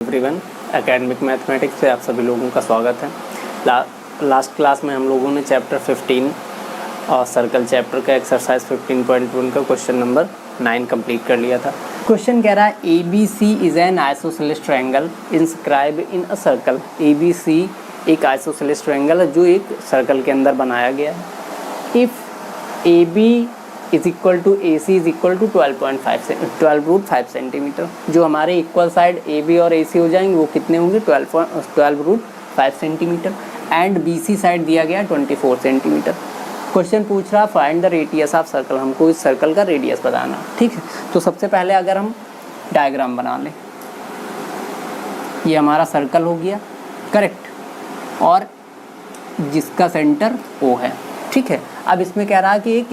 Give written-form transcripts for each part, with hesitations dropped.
Everyone, academic mathematics से आप सभी लोगों का स्वागत है। लास्ट क्लास में हम लोगों ने चैप्टर 15 और सर्कल चैप्टर का एक्सरसाइज 15.1 का क्वेश्चन नंबर 9 कंप्लीट कर लिया था। क्वेश्चन कह रहा है A B C is an isosceles triangle inscribe in a circle. A B C एक आइसोसेलेस ट्रायंगल है जो एक सर्कल के अंदर बनाया गया है। If A B is equal to A C is equal to 12.5 centimetre. जो हमारे इक्वल साइड ए बी और ए सी हो जाएंगे वो कितने होंगे? 12.5 centimetre. And B C side दिया गया 24 सेंटीमीटर। क्वेश्चन पूछ रहा find the radius of circle. हमको इस सर्कल का रेडियस बताना। ठीक है, तो सबसे पहले अगर हम डायग्राम बना लें, ये हमारा सर्कल हो गया, करेक्ट, और जिसका सेंटर ओ है। ठीक है, अब इसमें कह रहा है कि एक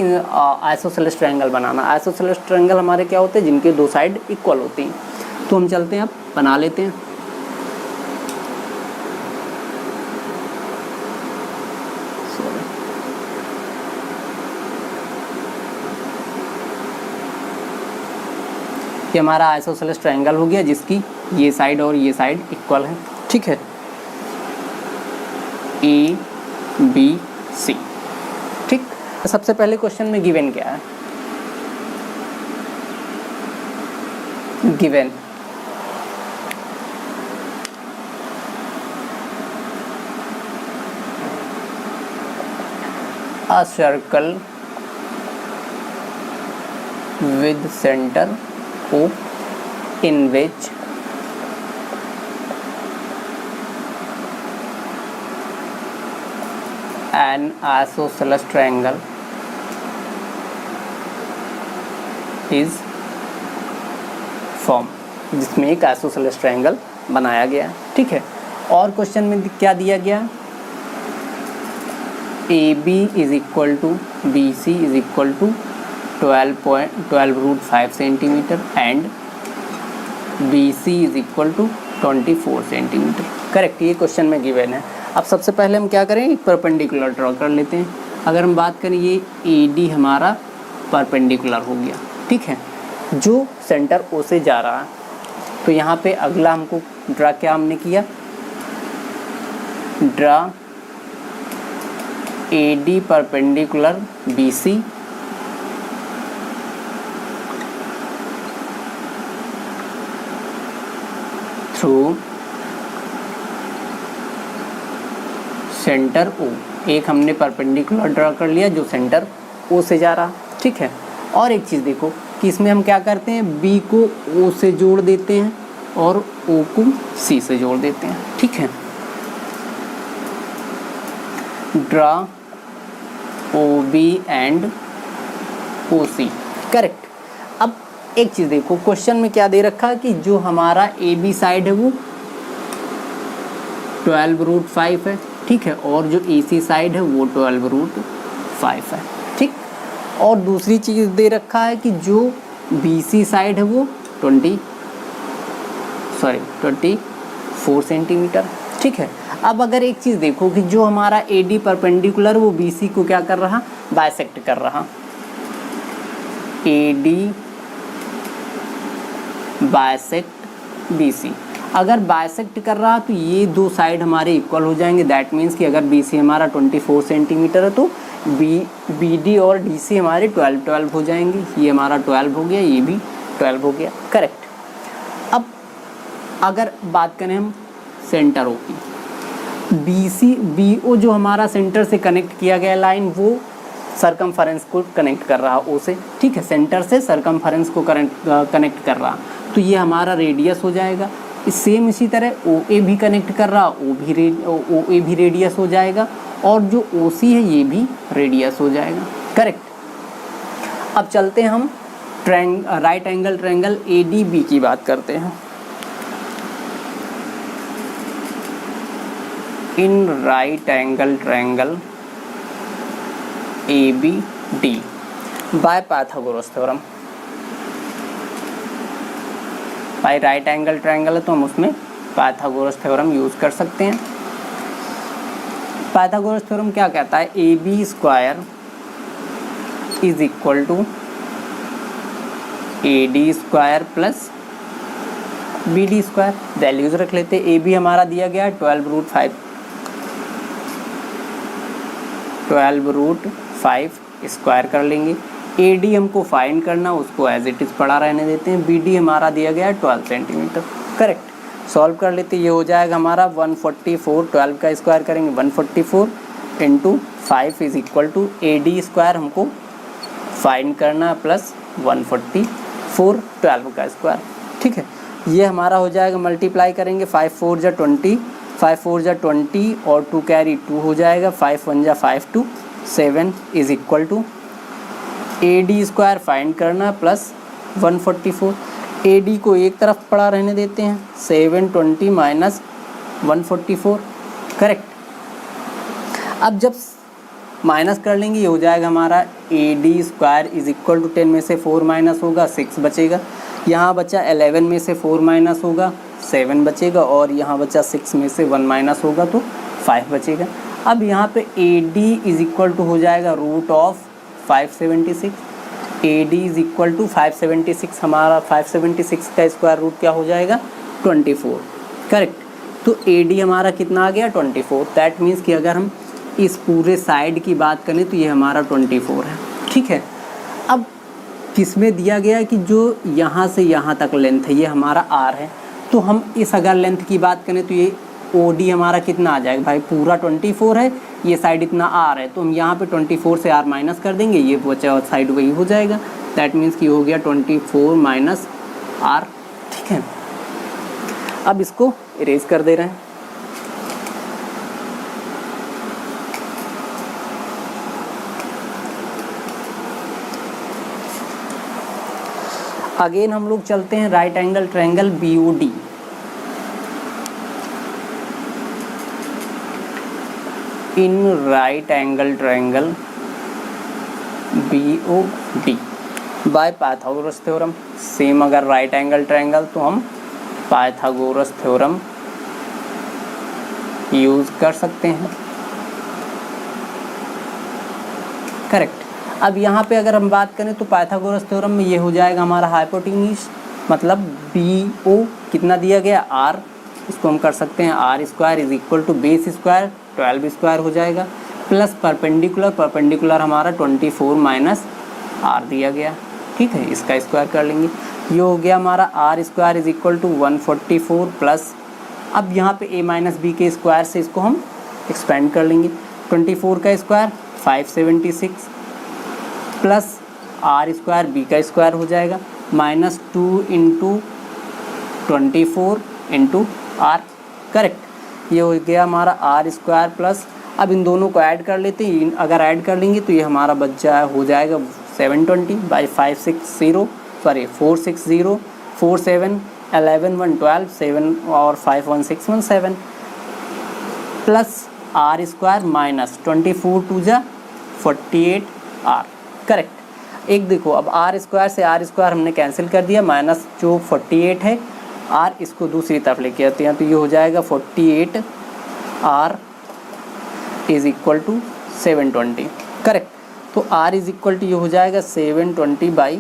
आइसोसेलेस ट्रायंगल बनाना। आइसोसेलेस ट्रायंगल हमारे क्या होते हैं? जिनके दो साइड इक्वल होती हैं। तो हम चलते हैं, अब बना लेते हैं। ये हमारा आइसोसेलेस ट्रायंगल हो गया जिसकी ये साइड और ये साइड इक्वल है। ठीक है, ए बी सी। ठीक, सबसे पहले क्वेश्चन में गिवन क्या है? Given a circle with center O in which an isosceles triangle is formed। जिसमें एक आइसोसेलेस ट्रायंगल बनाया गया है। ठीक है, और क्वेश्चन में क्या दिया गया? A B is equal to B C is equal to 12.5 centimetre and B C is equal to 24 centimetre. Correct, ये क्वेश्चन में गिवन है। अब सबसे पहले हम क्या करें? एक परपेंडिकुलर ड्रॉ कर लेते हैं। अगर हम बात करें, ये ए डी हमारा परपेंडिकुलर हो गया। ठीक है, जो सेंटर ओ से जा रहा है। तो यहाँ पे अगला हमको ड्रा क्या हमने किया? Draw A D perpendicular B C through centre O. एक हमने परपेंडिकुलर ड्रा कर लिया जो सेंटर ओ से जा रहा। ठीक है, और एक चीज़ देखो कि इसमें हम क्या करते हैं? बी को ओ से जोड़ देते हैं और ओ को सी से जोड़ देते हैं। ठीक है, draw O B and O C. Correct. अब एक चीज़ देखो, क्वेश्चन में क्या दे रखा है कि जो हमारा ए बी साइड है वो 12√5 है। ठीक है, और जो ए सी साइड है वो 12√5 है। ठीक, और दूसरी चीज़ दे रखा है कि जो बी सी साइड है वो 24 सेंटीमीटर। ठीक है, अब अगर एक चीज़ देखो कि जो हमारा ए डी परपेंडिकुलर वो बी सी को क्या कर रहा? बाइसेक्ट कर रहा। A D bisect B C. अगर बाइसेक्ट कर रहा तो ये दो साइड हमारे इक्वल हो जाएंगे। दैट मीन्स कि अगर बी सी हमारा 24 सेंटीमीटर है तो बी डी और डी सी हमारे 12 हो जाएंगे। ये हमारा 12 हो गया, ये भी 12 हो गया। करेक्ट। अब अगर बात करें हम सेंटर ओ की, बी ओ जो हमारा सेंटर से कनेक्ट किया गया लाइन वो सरकमफेरेंस को कनेक्ट कर रहा ओ से। ठीक है, सेंटर से सरकमफेरेंस को कनेक्ट कर रहा, तो ये हमारा रेडियस हो जाएगा। सेम इसी तरह ओ ए भी कनेक्ट कर रहा, ओ ए भी रेडियस हो जाएगा, और जो ओ सी है ये भी रेडियस हो जाएगा। करेक्ट। अब चलते हैं हम right angle triangle A D B की बात करते हैं। In right angle triangle A B D by Pythagoras theorem. By right angle triangle है तो हम उसमें पाइथागोरस थ्योरम यूज़ कर सकते हैं। पाइथागोरस थ्योरम क्या कहता है? A B square is equal to A D square plus B D square, values रख लेते। ए बी हमारा दिया गया है 12√5 स्क्वायर कर लेंगे। ए डी हमको फाइंड करना, उसको एज इट इज़ पड़ा रहने देते हैं। बी डी हमारा दिया गया है 12 सेंटीमीटर। करेक्ट, सॉल्व कर लेते। ये हो जाएगा हमारा 144, 12 का स्क्वायर करेंगे 144 into 5 is equal to A D square हमको फाइंड करना प्लस 144 12 का स्क्वायर। ठीक है, ये हमारा हो जाएगा, मल्टीप्लाई करेंगे 5 4 जा 20, 5 4 जा 20 और 2 कैरी 2 हो जाएगा, 5 1 जा 5 2 7 is equal to A D square find करना प्लस 144। ए डी को एक तरफ पड़ा रहने देते हैं, 720 माइनस 144। करेक्ट, अब जब माइनस कर लेंगे ये हो जाएगा हमारा A D square is equal to 10 में से 4 माइनस होगा 6 बचेगा, यहाँ बचा 11 में से 4 माइनस होगा 7 बचेगा, और यहाँ बचा 6 में से 1 माइनस होगा तो 5 बचेगा। अब यहाँ पे A D is equal to हो जाएगा root of 576। A D is equal to 576, हमारा 576 का स्क्वायर रूट क्या हो जाएगा 24। करेक्ट, तो ए डी हमारा कितना आ गया 24। दैट मीन्स कि अगर हम इस पूरे साइड की बात करें तो ये हमारा 24 है। ठीक है, अब किसमें दिया गया है कि जो यहाँ से यहाँ तक लेंथ है ये हमारा आर है, तो हम इस अगर लेंथ की बात करें तो ये ओ डी हमारा कितना आ जाएगा भाई, पूरा 24 है, ये साइड इतना आर है, तो हम यहाँ पे 24 से आर माइनस कर देंगे, ये बचा और साइड वही हो जाएगा। दैट मीन्स कि हो गया 24 माइनस आर। ठीक है, अब इसको इरेज कर दे रहे हैं। अगेन हम लोग चलते हैं right angle triangle B O D. In right angle triangle B O D by Pythagoras theorem. Same अगर राइट एंगल ट्रायंगल तो हम पाइथागोरस थ्योरम यूज कर सकते हैं। करेक्ट, अब यहाँ पे अगर हम बात करें तो पाइथागोरस थ्योरम में ये हो जाएगा हमारा हाइपोटेन्यूज, मतलब बी ओ कितना दिया गया आर, इसको हम कर सकते हैं R square is equal to base square 12 square हो जाएगा, प्लस परपेंडिकुलर, परपेंडिकुलर हमारा 24 माइनस आर दिया गया। ठीक है, इसका स्क्वायर कर लेंगे, ये हो गया हमारा R square is equal to 144 plus, अब यहाँ पे ए माइनस बी के स्क्वायर से इसको हम एक्सपेंड कर लेंगे, 24 का square 576 plus R square B का स्क्वायर हो जाएगा minus 2 into 24 into R. Correct, ये हो गया हमारा आर स्क्वायर प्लस, अब इन दोनों को ऐड कर लेते हैं, अगर ऐड कर लेंगे तो ये हमारा बच जाए हो जाएगा 720 बाई 460 4 7 11 1 12 7 और 5 1 6 1 7 प्लस आर स्क्वायर माइनस 24 2 जा 48 आर। करेक्ट, एक देखो अब आर स्क्वायर से आर स्क्वायर हमने कैंसिल कर दिया, माइनस जो 48 है आर इसको दूसरी तरफ लेके आते हैं तो ये हो जाएगा 48 R is equal to 720। Correct, तो आर इज इक्वल टू ये हो जाएगा 720 बाई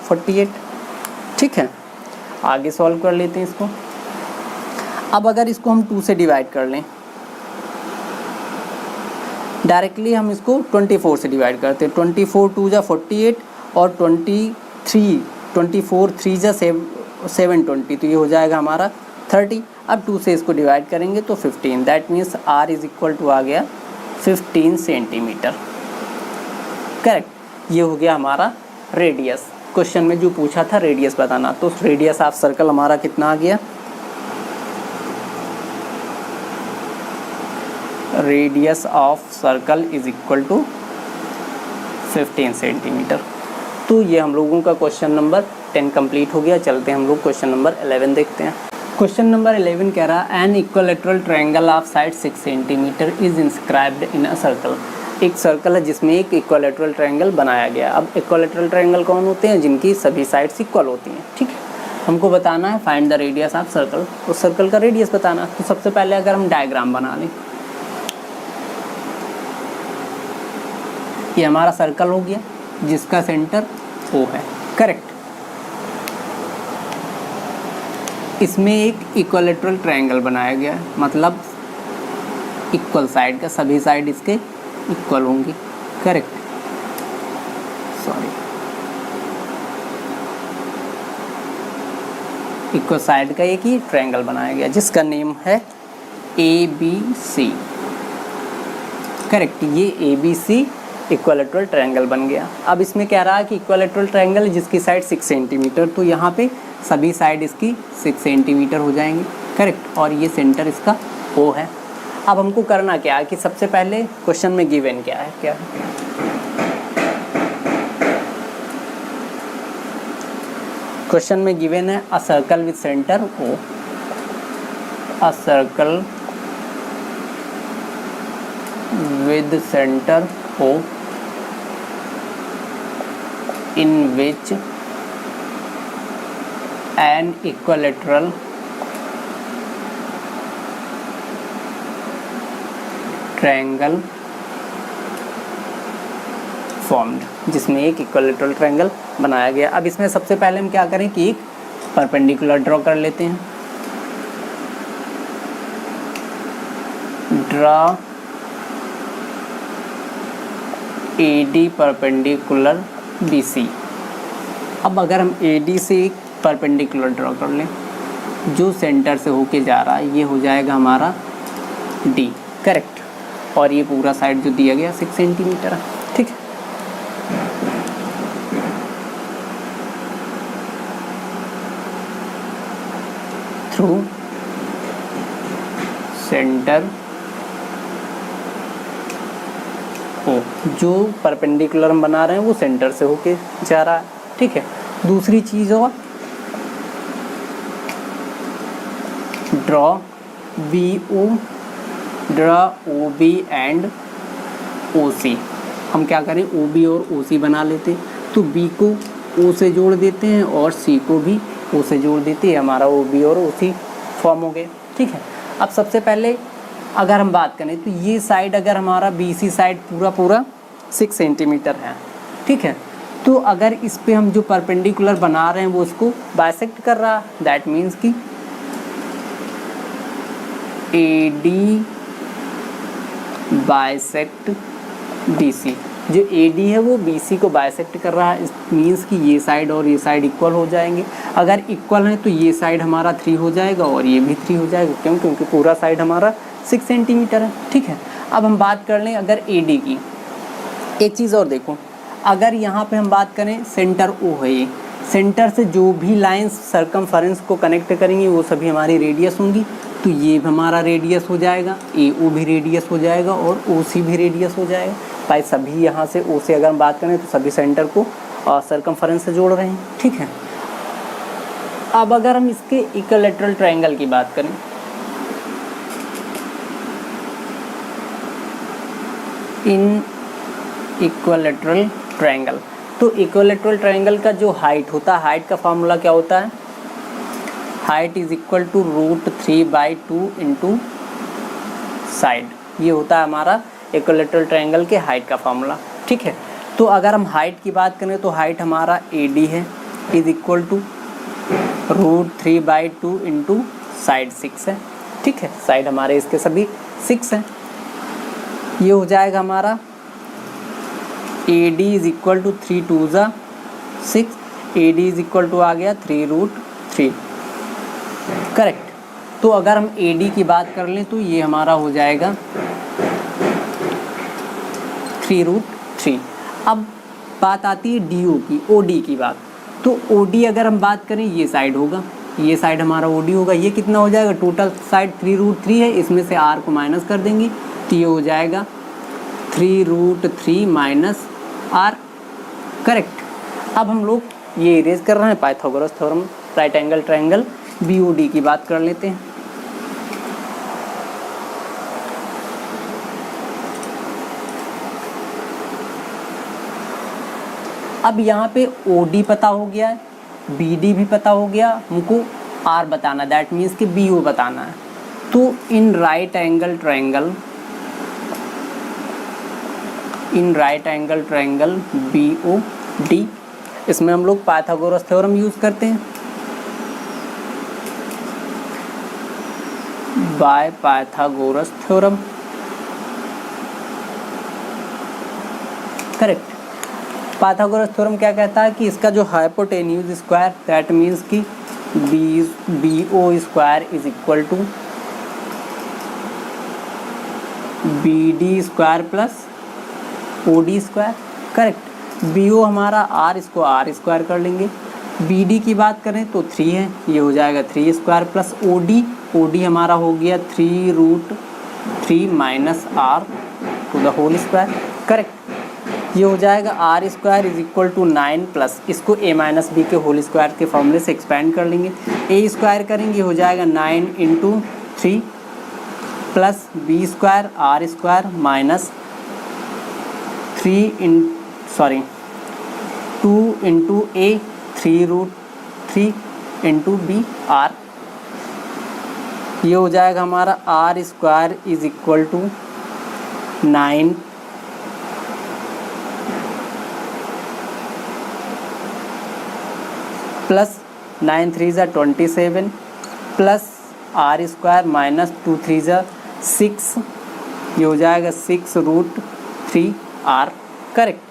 48। ठीक है, आगे सॉल्व कर लेते हैं इसको। अब अगर इसको हम 2 से डिवाइड कर लें, डायरेक्टली हम इसको 24 से डिवाइड करते हैं, 24 2 जा 48 और 24 3 जा 720, तो ये हो जाएगा हमारा 30। अब 2 से इसको डिवाइड करेंगे तो 15, that means r is equal to आ गया 15 सेंटीमीटर। करेक्ट, ये हो गया हमारा रेडियस। क्वेश्चन में जो पूछा था रेडियस बताना, तो रेडियस ऑफ सर्कल हमारा कितना आ गया, radius of circle is equal to 15 centimetre. तो ये हम लोगों का क्वेश्चन नंबर 10 कंप्लीट हो गया। चलते हैं हम लोग क्वेश्चन नंबर 11 देखते हैं। क्वेश्चन नंबर 11 कह रहा है an equilateral triangle of side 6 centimetre is inscribed in a circle. एक सर्कल है जिसमें एक इक्विलैटरल ट्रायंगल बनाया गया। अब इक्विलैटरल ट्रायंगल कौन होते हैं, जिनकी सभी साइड्स इक्वल होती हैं। ठीक है, हमको बताना है find the radius of circle, उस सर्कल का रेडियस बताना। तो सबसे पहले अगर हम डायग्राम बना लें, ये हमारा सर्कल हो गया जिसका सेंटर O है। करेक्ट, इसमें एक इक्विलैटरल ट्रायंगल बनाया गया है, मतलब इक्वल साइड का, सभी साइड इसके इक्वल होंगी। करेक्ट, सॉरी, इक्वल साइड का एक ही ट्रायंगल बनाया गया जिसका नेम है ABC। करेक्ट, ये ABC इक्विलैटरल ट्रायंगल बन गया। अब इसमें कह रहा है कि इक्विलैटरल ट्रायंगल जिसकी साइड 6 सेंटीमीटर, तो यहाँ पे सभी साइड इसकी 6 सेंटीमीटर हो जाएंगी। करेक्ट, और ये सेंटर इसका O है। अब हमको करना क्या है कि सबसे पहले क्वेश्चन में गिवन क्या है, क्वेश्चन में गिवन है a circle with centre O, a circle with centre O in which an equilateral triangle formed, जिसमें एक इक्विलैटरल ट्रायंगल बनाया गया। अब इसमें सबसे पहले हम क्या करें कि एक परपेंडिकुलर ड्रॉ कर लेते हैं। Draw AD perpendicular BC। अब अगर हम AD से एक परपेंडिकुलर ड्रॉ कर लें जो सेंटर से होके जा रहा है, ये हो जाएगा हमारा D। करेक्ट, और ये पूरा साइड जो दिया गया 6 सेंटीमीटर है। ठीक है, थ्रू सेंटर O, जो परपेंडिकुलर हम बना रहे हैं वो सेंटर से होके जा रहा है। ठीक है, दूसरी चीज़ और draw BO, draw OB and OC। हम क्या करें, OB और OC बना लेते हैं, तो B को O से जोड़ देते हैं और C को भी O से जोड़ देते हैं, हमारा OB और OC फॉर्म हो गए। ठीक है, अब सबसे पहले अगर हम बात करें तो ये साइड अगर हमारा BC साइड पूरा 6 सेंटीमीटर है। ठीक है, तो अगर इस पे हम जो परपेंडिकुलर बना रहे हैं वो उसको बाइसेक्ट कर रहा है, दैट मीन्स कि AD बाइसेक्ट BC। जो AD है वो BC को बाइसेक्ट कर रहा है, मीन्स कि ये साइड और ये साइड इक्वल हो जाएंगे। अगर इक्वल है तो ये साइड हमारा 3 हो जाएगा और ये भी 3 हो जाएगा, क्यों? क्योंकि पूरा साइड हमारा 6 सेंटीमीटर है। ठीक है, अब हम बात कर लें अगर AD की। एक चीज़ और देखो, अगर यहाँ पे हम बात करें सेंटर O है, ये सेंटर से जो भी लाइंस सर्कमफरेंस को कनेक्ट करेंगी वो सभी हमारी रेडियस होंगी, तो ये हमारा रेडियस हो जाएगा, AO भी रेडियस हो जाएगा और OC भी रेडियस हो जाएगा। भाई सभी यहाँ से O से अगर हम बात करें तो सभी सेंटर को सर्कमफरेंस से जोड़ रहे हैं। ठीक है, अब अगर हम इसके इक्विलैटरल ट्रायंगल की बात करें, इन इक्विलैटरल ट्रायंगल, तो इक्विलैटरल ट्रायंगल का जो हाइट होता है, हाइट का फार्मूला क्या होता है, height is equal to √3/2 into side. ये होता है हमारा इक्विलैटरल ट्रायंगल के हाइट का फार्मूला। ठीक है, तो अगर हम हाइट की बात करें तो हाइट हमारा AD है, is equal to √3/2 into side 6 है। ठीक है, साइड हमारे इसके सभी 6 हैं। ये हो जाएगा हमारा AD is equal to 3 2 6, AD is equal to आ गया 3√3। करेक्ट, तो अगर हम AD की बात कर लें तो ये हमारा हो जाएगा 3√3। अब बात आती है DO की, OD की बात। तो OD अगर हम बात करें ये साइड होगा, ये साइड हमारा OD होगा। ये कितना हो जाएगा, टोटल साइड 3√3 है, इसमें से R को माइनस कर देंगे तो ये हो जाएगा 3√3 माइनस R। करेक्ट, अब हम लोग ये इरेज कर रहे हैं Pythagoras theorem, right angle triangle BOD की बात कर लेते हैं। अब यहाँ पे OD पता हो गया है, BD भी पता हो गया, हमको R बताना, दैट मीन्स कि BO बताना है। तो in right angle triangle BOD, इसमें हम लोग पाइथागोरस थ्योरम यूज़ करते हैं। By Pythagoras theorem. Correct. Pythagoras theorem क्या कहता है कि इसका जो हाइपोटेन्यूज स्क्वायर दैट मीन्स कि BO square is equal to BD square plus OD square. Correct. BO हमारा R, इसको R स्क्वायर कर लेंगे। BD की बात करें तो 3 है, ये हो जाएगा 3 स्क्वायर प्लस OD हमारा हो गया 3√3 minus R to the whole square. Correct. ये हो जाएगा R square is equal to 9 plus इसको A माइनस B के होल स्क्वायर के फॉर्मूले से एक्सपेंड कर लेंगे। A स्क्वायर करेंगे हो जाएगा 9 into 3 plus B square R square minus 2 into A 3√3 into B R। ये हो जाएगा हमारा R square is equal to 9 plus 9 3 ज़ा 27 प्लस R स्क्वायर माइनस 2 3 ज़ा 6, ये हो जाएगा 6√3 R। करेक्ट।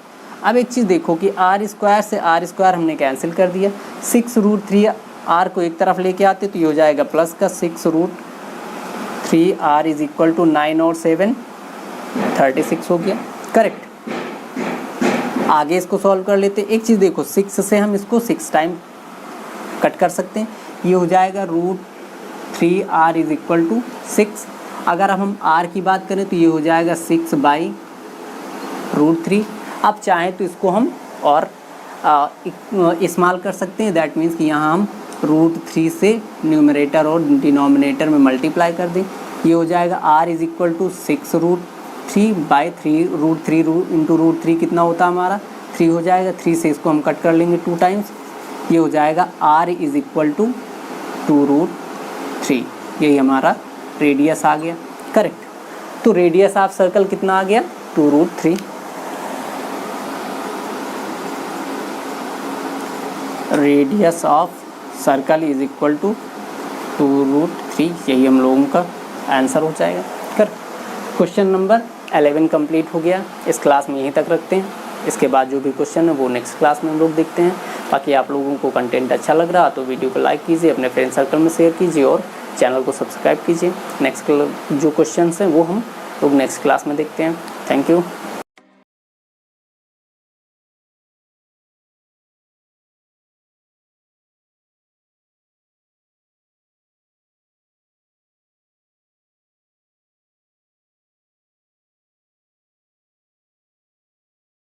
अब एक चीज़ देखो कि R स्क्वायर से R स्क्वायर हमने कैंसिल कर दिया, 6√3 R को एक तरफ लेके आते तो ये हो जाएगा प्लस का 6√3 R इज इक्वल टू 9 और 7 36 हो गया। करेक्ट। आगे इसको सॉल्व कर लेते। एक चीज़ देखो 6 से हम इसको 6 टाइम कट कर सकते हैं, ये हो जाएगा √3 R इज इक्वल टू 6। अगर हम R की बात करें तो ये हो जाएगा 6/√3। अब चाहें तो इसको हम और इस्तेमाल कर सकते हैं, दैट मीन्स कि यहाँ हम √3 से न्यूमरेटर और डिनोमिनेटर में मल्टीप्लाई कर दें। ये हो जाएगा R is equal to 6√3/3 √3 into √3 कितना होता है हमारा 3 हो जाएगा। 3 से इसको हम कट कर लेंगे 2 टाइम्स, ये हो जाएगा R इज इक्वल टू 2√3। यही हमारा रेडियस आ गया। करेक्ट। तो रेडियस ऑफ सर्कल कितना आ गया 2√3। Radius of circle is equal to 2√3, यही हम लोगों का आंसर हो जाएगा। करेक्ट। क्वेश्चन नंबर 11 कंप्लीट हो गया। इस क्लास में यहीं तक रखते हैं, इसके बाद जो भी क्वेश्चन है वो नेक्स्ट क्लास में हम लोग देखते हैं। बाकी आप लोगों को कंटेंट अच्छा लग रहा तो वीडियो को लाइक कीजिए, अपने फ्रेंड सर्कल में शेयर कीजिए और चैनल को सब्सक्राइब कीजिए। नेक्स्ट जो क्वेश्चन हैं वो हम लोग नेक्स्ट क्लास में देखते हैं। Thank you.